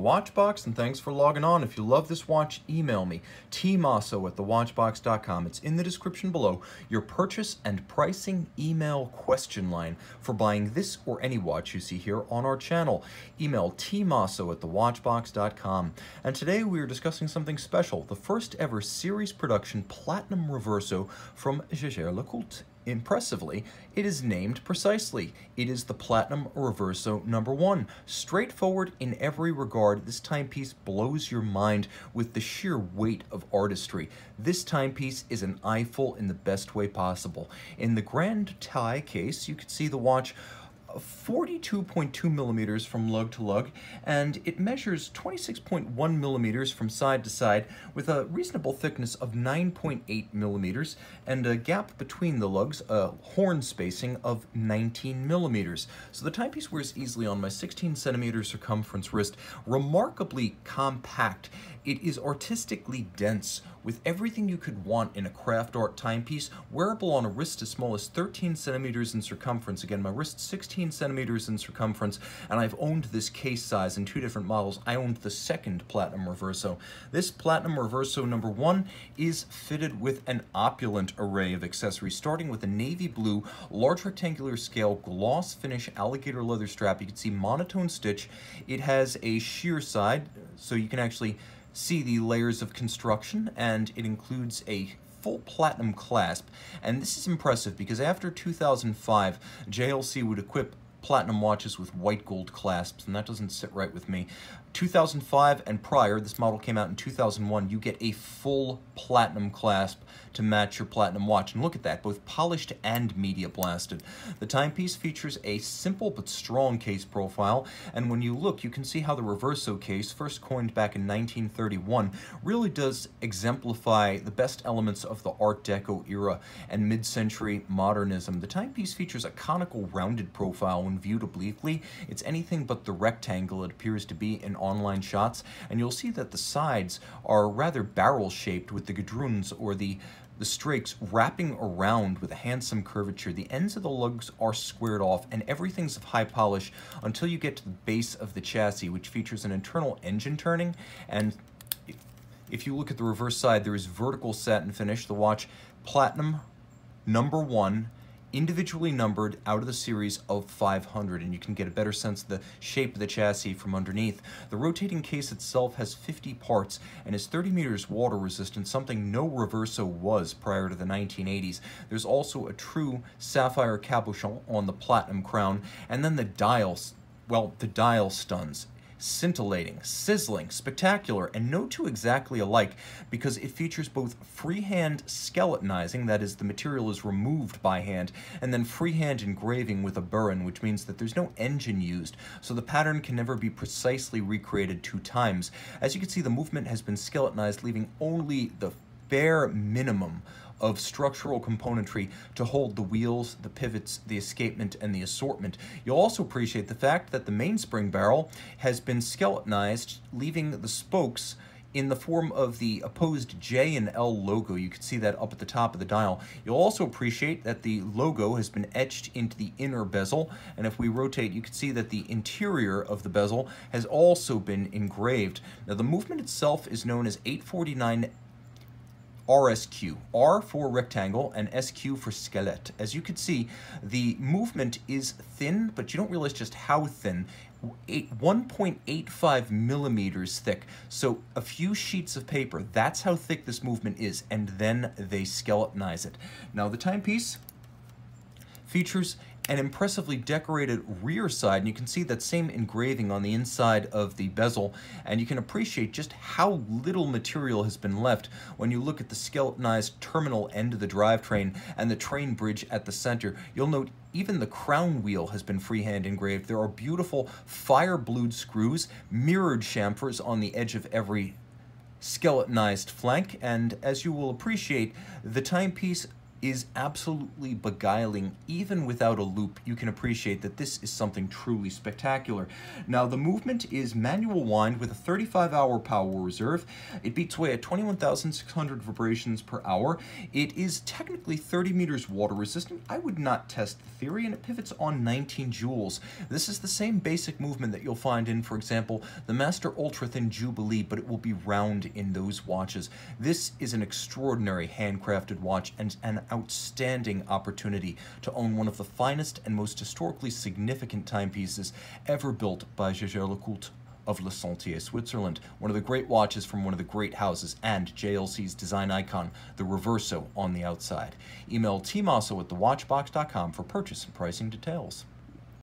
Watchbox, and thanks for logging on. If you love this watch, email me, tmosso@thewatchbox.com. It's in the description below, your purchase and pricing email question line for buying this or any watch you see here on our channel. Email tmosso@thewatchbox.com. And today we are discussing something special, the first ever series production Platinum Reverso from Jaeger-LeCoultre. Impressively, it is named precisely. It is the Platinum Reverso #1. Straightforward in every regard, this timepiece blows your mind with the sheer weight of artistry. This timepiece is an eyeful in the best way possible. In the grand tie case, you can see the watch 42.2 millimeters from lug to lug, and it measures 26.1 millimeters from side to side with a reasonable thickness of 9.8 millimeters and a gap between the lugs, a horn spacing of 19 millimeters. So the timepiece wears easily on my 16 centimeter circumference wrist, remarkably compact. It is artistically dense with everything you could want in a craft art timepiece, wearable on a wrist as small as 13 centimeters in circumference. Again, my wrist 16 centimeters in circumference, and I've owned this case size in 2 different models. I owned the second Platinum Reverso. This Platinum Reverso #1 is fitted with an opulent array of accessories, starting with a navy blue, large rectangular scale, gloss finish alligator leather strap. You can see monotone stitch. It has a sheer side, so you can actually see the layers of construction, and it includes a full platinum clasp. And this is impressive because after 2005, JLC would equip platinum watches with white gold clasps, and that doesn't sit right with me. 2005 and prior, this model came out in 2001, you get a full platinum clasp to match your platinum watch. And look at that, both polished and media blasted. The timepiece features a simple but strong case profile, and when you look, you can see how the Reverso case, first coined back in 1931, really does exemplify the best elements of the Art Deco era and mid-century modernism. The timepiece features a conical rounded profile when viewed obliquely. It's anything but the rectangle it appears to be in online shots, and you'll see that the sides are rather barrel-shaped with the gadroons or the strakes wrapping around with a handsome curvature. The ends of the lugs are squared off, and everything's of high polish until you get to the base of the chassis, which features an internal engine turning. And if you look at the reverse side, there is vertical satin finish. The watch Platinum #1, individually numbered out of the series of 500, and you can get a better sense of the shape of the chassis from underneath. The rotating case itself has 50 parts and is 30 meters water resistant, something no Reverso was prior to the 1980s. There's also a true sapphire cabochon on the platinum crown, and then the dials, well, the dial stuns. Scintillating, sizzling, spectacular, and no two exactly alike because it features both freehand skeletonizing, that is, the material is removed by hand, and then freehand engraving with a burin, which means that there's no engine used, so the pattern can never be precisely recreated 2 times. As you can see, the movement has been skeletonized, leaving only the bare minimum of structural componentry to hold the wheels, the pivots, the escapement, and the assortment. You'll also appreciate the fact that the mainspring barrel has been skeletonized, leaving the spokes in the form of the opposed J and L logo. You can see that up at the top of the dial. You'll also appreciate that the logo has been etched into the inner bezel, and if we rotate, you can see that the interior of the bezel has also been engraved. Now, the movement itself is known as 849 RSQ, R for rectangle and SQ for skelet. As you can see, the movement is thin, but you don't realize just how thin. 1.85 millimeters thick, so a few sheets of paper. That's how thick this movement is, and then they skeletonize it. Now, the timepiece features an impressively decorated rear side, and you can see that same engraving on the inside of the bezel, and you can appreciate just how little material has been left when you look at the skeletonized terminal end of the drivetrain and the train bridge at the center. You'll note even the crown wheel has been freehand engraved. There are beautiful fire-blued screws, mirrored chamfers on the edge of every skeletonized flank, and as you will appreciate, the timepiece is absolutely beguiling. Even without a loop, you can appreciate that this is something truly spectacular. Now, the movement is manual wind with a 35-hour power reserve. It beats away at 21,600 vibrations per hour. It is technically 30 meters water resistant. I would not test the theory, and it pivots on 19 joules. This is the same basic movement that you'll find in, for example, the Master Ultra Thin Jubilee, but it will be round in those watches. This is an extraordinary handcrafted watch and an outstanding opportunity to own one of the finest and most historically significant timepieces ever built by Jaeger-LeCoultre of Le Sentier, Switzerland, one of the great watches from one of the great houses, and JLC's design icon, the Reverso, on the outside. Email tmosso@thewatchbox.com for purchase and pricing details.